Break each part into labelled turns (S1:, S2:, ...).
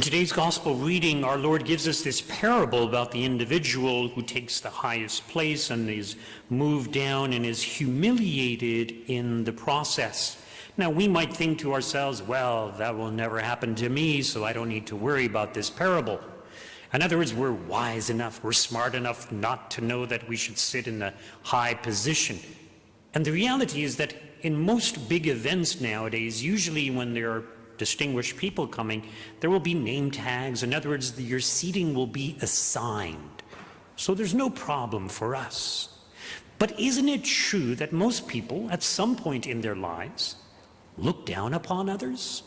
S1: In today's gospel reading, our Lord gives us this parable about the individual who takes the highest place and is moved down and is humiliated in the process. Now, we might think to ourselves, well, that will never happen to me, so I don't need to worry about this parable. In other words, we're wise enough, we're smart enough not to know that we should sit in the high position. And the reality is that in most big events nowadays, usually when there are distinguished people coming, there will be name tags. In other words, your seating will be assigned. So there's no problem for us. But isn't it true that most people, at some point in their lives, look down upon others?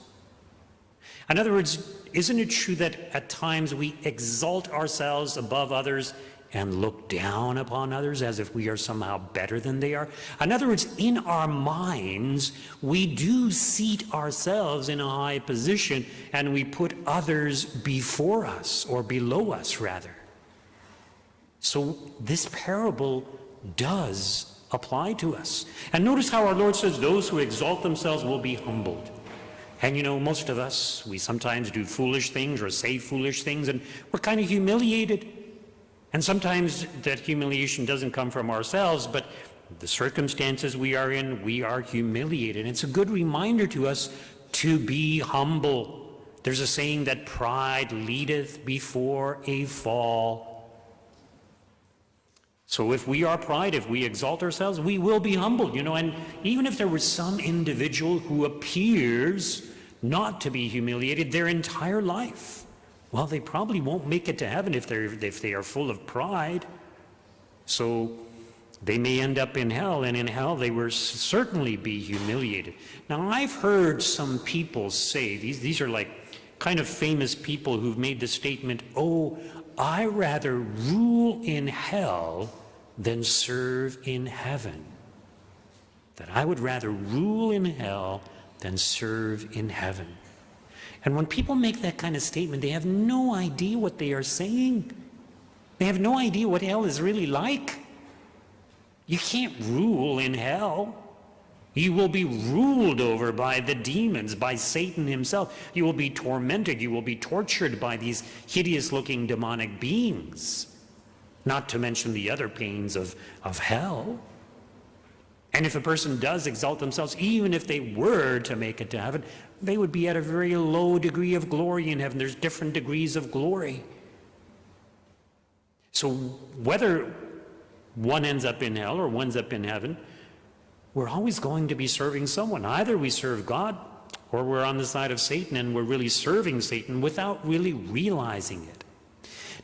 S1: In other words, isn't it true that at times we exalt ourselves above others and look down upon others as if we are somehow better than they are? In other words, in our minds, we do seat ourselves in a high position and we put others before us, or below us rather. So this parable does apply to us. And notice how our Lord says those who exalt themselves will be humbled. And you know, most of us, we sometimes do foolish things or say foolish things and we're kind of humiliated. And sometimes that humiliation doesn't come from ourselves, but the circumstances we are in, we are humiliated. And it's a good reminder to us to be humble. There's a saying that pride leadeth before a fall. So if we are pride, if we exalt ourselves, we will be humbled, you know. And even if there was some individual who appears not to be humiliated their entire life, well, they probably won't make it to heaven if they are full of pride. So they may end up in hell, and in hell they will certainly be humiliated. Now, I've heard some people say, these are like kind of famous people who've made the statement, oh, I rather rule in hell than serve in heaven. That I would rather rule in hell than serve in heaven. And when people make that kind of statement, they have no idea what they are saying. They have no idea what hell is really like. You can't rule in hell. You will be ruled over by the demons, by Satan himself. You will be tormented. You will be tortured by these hideous-looking demonic beings, not to mention the other pains of hell. And if a person does exalt themselves, even if they were to make it to heaven, they would be at a very low degree of glory in heaven. There's different degrees of glory. So whether one ends up in hell or one ends up in heaven, we're always going to be serving someone. Either we serve God or we're on the side of Satan and we're really serving Satan without really realizing it.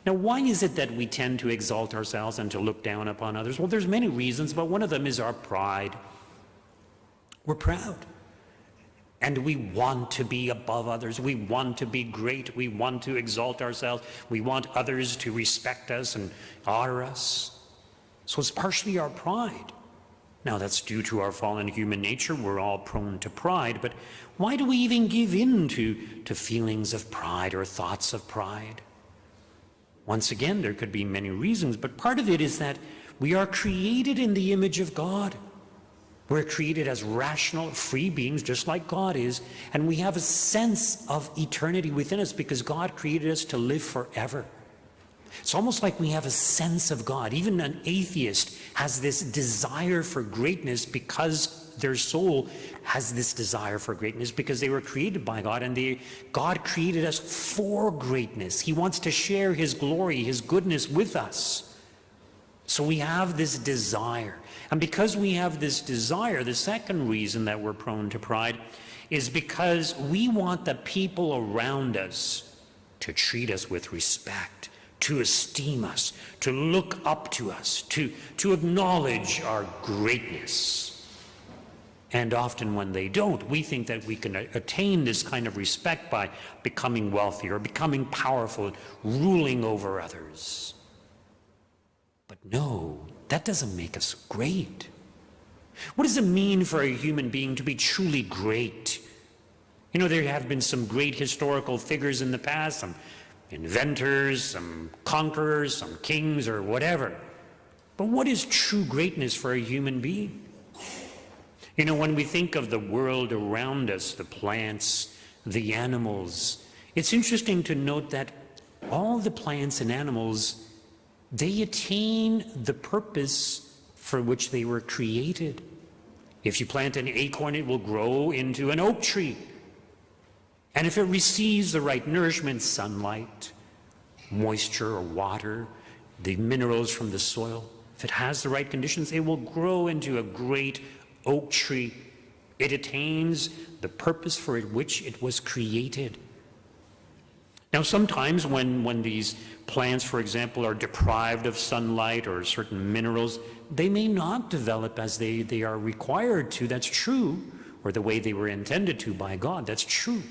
S1: Now, why is it that we tend to exalt ourselves and to look down upon others? Well, there's many reasons, but one of them is our pride. We're proud. And we want to be above others. We want to be great. We want to exalt ourselves. We want others to respect us and honor us. So it's partially our pride. Now, that's due to our fallen human nature. We're all prone to pride. But why do we even give in to feelings of pride or thoughts of pride? Once again, there could be many reasons, but part of it is that we are created in the image of God. We're created as rational, free beings, just like God is, and we have a sense of eternity within us because God created us to live forever. It's almost like we have a sense of God. Even an atheist has this desire for greatness because their soul has this desire for greatness because they were created by God, and God created us for greatness. He wants to share his glory, his goodness with us. So we have this desire. And because we have this desire, the second reason that we're prone to pride is because we want the people around us to treat us with respect, to esteem us, to look up to us, to acknowledge our greatness. And often when they don't, we think that we can attain this kind of respect by becoming wealthy or becoming powerful, ruling over others. But no, that doesn't make us great. What does it mean for a human being to be truly great? You know, there have been some great historical figures in the past, some inventors, some conquerors, some kings or whatever. But what is true greatness for a human being? You know, when we think of the world around us, the plants, the animals, It's interesting to note that all the plants and animals, they attain the purpose for which they were created. If you plant an acorn, it will grow into an oak tree. And if it receives the right nourishment, sunlight, moisture or water, the minerals from the soil, if it has the right conditions, it will grow into a great oak tree. It attains the purpose for which it was created. Now, sometimes when these plants, for example, are deprived of sunlight or certain minerals, they may not develop as they are required to. That's true. Or the way they were intended to by God. That's true.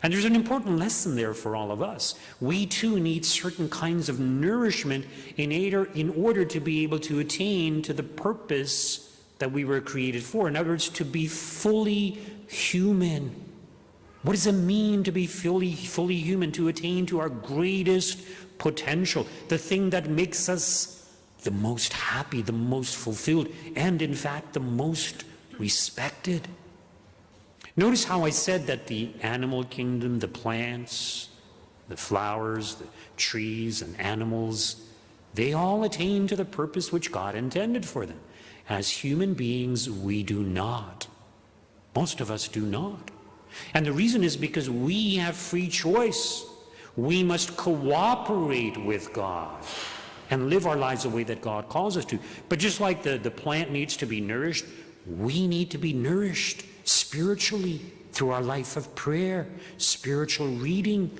S1: And there's an important lesson there for all of us. We too need certain kinds of nourishment in order to be able to attain to the purpose that we were created for. In other words, to be fully human. What does it mean to be fully human, to attain to our greatest potential, the thing that makes us the most happy, the most fulfilled, and in fact the most respected? Notice how I said that the animal kingdom, the plants, the flowers, the trees and animals, they all attain to the purpose which God intended for them. As human beings, we do not. Most of us do not. And the reason is because we have free choice. We must cooperate with God and live our lives the way that God calls us to. But just like the plant needs to be nourished, we need to be nourished spiritually through our life of prayer, spiritual reading,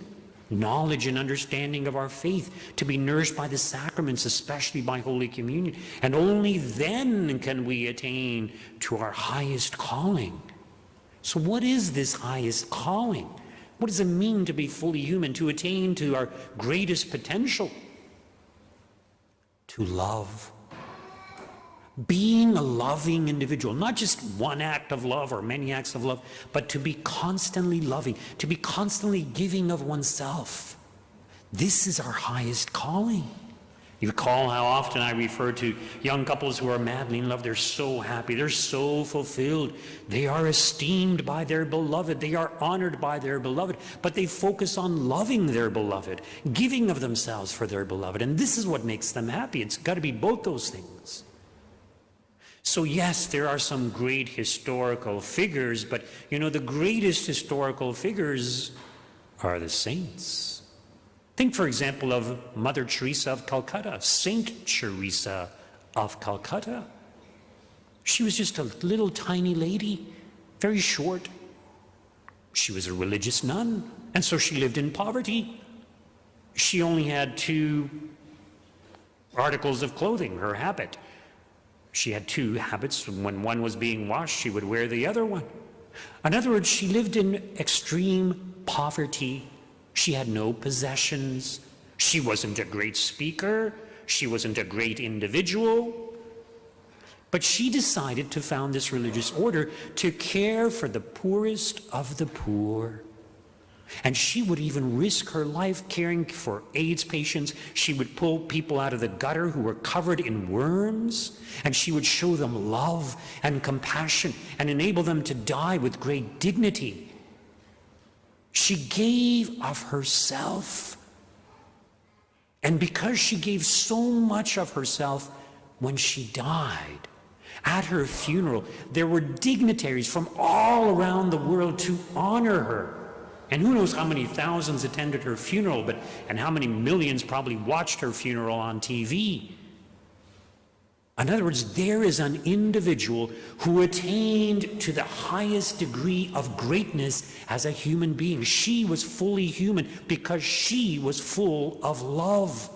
S1: knowledge and understanding of our faith, to be nourished by the sacraments, especially by Holy Communion. And only then can we attain to our highest calling. So what is this highest calling? What does it mean to be fully human, to attain to our greatest potential? To love. Being a loving individual, not just one act of love or many acts of love, but to be constantly loving, to be constantly giving of oneself. This is our highest calling. You recall how often I refer to young couples who are madly in love. They're so happy. They're so fulfilled. They are esteemed by their beloved. They are honored by their beloved. But they focus on loving their beloved, giving of themselves for their beloved. And this is what makes them happy. It's got to be both those things. So yes, there are some great historical figures, but the greatest historical figures are the saints. Think, for example, of Mother Teresa of Calcutta, Saint Teresa of Calcutta. She was just a little tiny lady, very short. She was a religious nun, and so she lived in poverty. She only had 2 articles of clothing, her habit. She had 2 habits. When one was being washed, she would wear the other one. In other words, she lived in extreme poverty. She had no possessions. She wasn't a great speaker. She wasn't a great individual. But she decided to found this religious order to care for the poorest of the poor. And she would even risk her life caring for AIDS patients. She would pull people out of the gutter who were covered in worms, and she would show them love and compassion and enable them to die with great dignity. She gave of herself. And because she gave so much of herself, when she died, at her funeral, there were dignitaries from all around the world to honor her. And who knows how many thousands attended her funeral, and how many millions probably watched her funeral on TV. In other words, there is an individual who attained to the highest degree of greatness as a human being. She was fully human because she was full of love.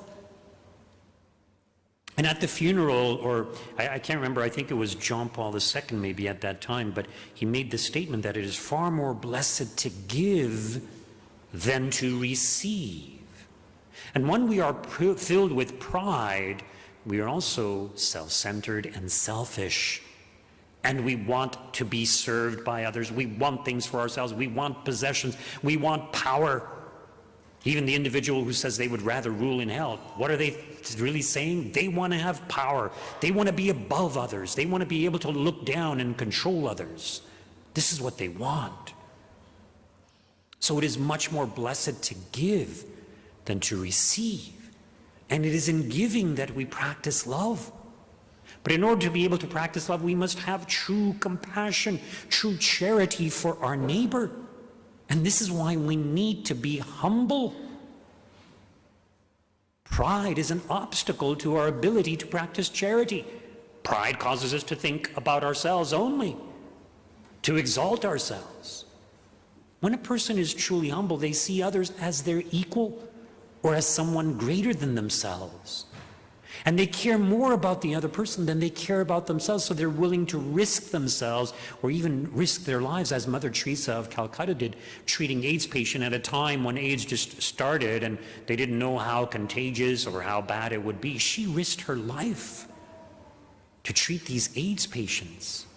S1: And at the funeral, or I can't remember, I think it was John Paul II maybe at that time, but he made the statement that it is far more blessed to give than to receive. And when we are filled with pride, we are also self-centered and selfish. And we want to be served by others. We want things for ourselves. We want possessions. We want power. Even the individual who says they would rather rule in hell, what are they really saying? They want to have power. They want to be above others. They want to be able to look down and control others. This is what they want. So it is much more blessed to give than to receive. And it is in giving that we practice love. But in order to be able to practice love, we must have true compassion, true charity for our neighbor. And this is why we need to be humble. Pride is an obstacle to our ability to practice charity. Pride causes us to think about ourselves only, to exalt ourselves. When a person is truly humble, they see others as their equal or as someone greater than themselves. And they care more about the other person than they care about themselves, so they're willing to risk themselves or even risk their lives, as Mother Teresa of Calcutta did, treating AIDS patient at a time when AIDS just started and they didn't know how contagious or how bad it would be. She risked her life to treat these AIDS patients.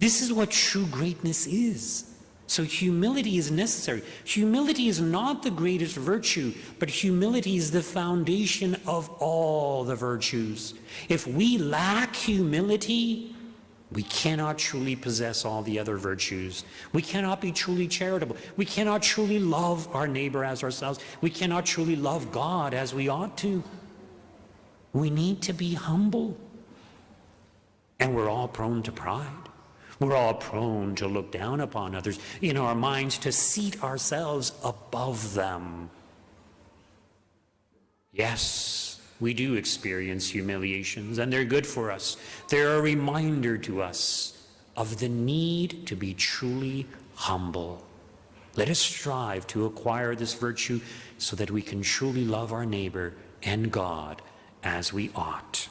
S1: This is what true greatness is. So humility is necessary. Humility is not the greatest virtue, but humility is the foundation of all the virtues. If we lack humility, we cannot truly possess all the other virtues. We cannot be truly charitable. We cannot truly love our neighbor as ourselves. We cannot truly love God as we ought to. We need to be humble. And we're all prone to pride. We're all prone to look down upon others, in our minds to seat ourselves above them. Yes, we do experience humiliations, and they're good for us. They're a reminder to us of the need to be truly humble. Let us strive to acquire this virtue so that we can truly love our neighbor and God as we ought.